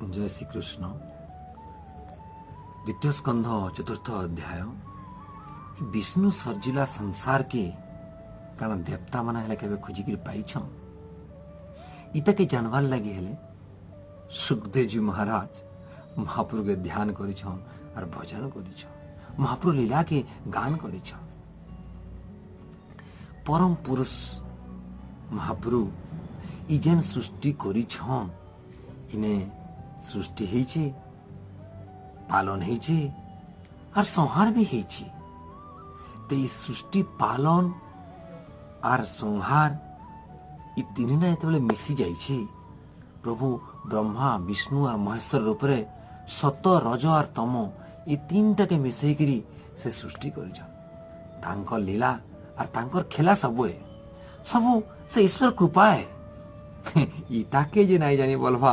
जय श्री कृष्ण। द्वितीय स्कंध चतुर्थ अध्याय। विष्णु सर्जिला संसार के कारण देवता माना हेले केबे खोजिकी पाइछ इता के जानवार लगी हेले सुखदेव जी महाराज महाप्रभु के ध्यान करिछ और भजन करिछ, महाप्रभु लीला के गान करिछ। परम पुरुष महाप्रभु इ जेन सृष्टि करिछ इने सृष्टि हेचे, पालन हेचे और संहार भी हेचे। तो ये सृष्टि पालन और संहार इ तीन ना एत मिसी जाइए प्रभु ब्रह्मा विष्णु और महेश्वर रूप रे सत रज और तम ये तीन टाके मिसेकरी से सृष्टि कर लीला और तांकर खेला सबू है, सबू से ईश्वर कृपा है। इताके जे नहीं जानी बोलवा